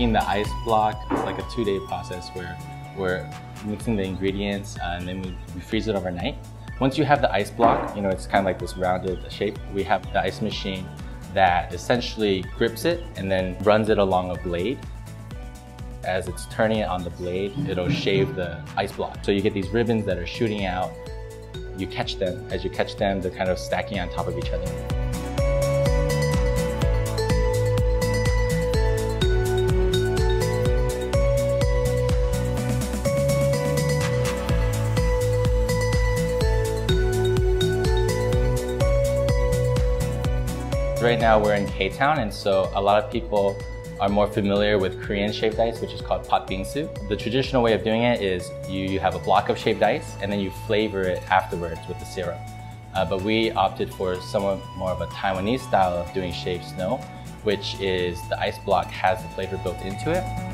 making the ice block, it's like a 2-day process where we're mixing the ingredients and then we freeze it overnight. Once you have the ice block, you know, it's kind of like this rounded shape. We have the ice machine that essentially grips it and then runs it along a blade. As it's turning it on the blade, it'll shave the ice block. So you get these ribbons that are shooting out. You catch them. As you catch them, they're kind of stacking on top of each other. Right now we're in K-Town, and so a lot of people are more familiar with Korean shaved ice, which is called toppings. The traditional way of doing it is you have a block of shaved ice and then you flavor it afterwards with the syrup. But we opted for somewhat more of a Taiwanese style of doing shaved snow, which is the ice block has the flavor built into it.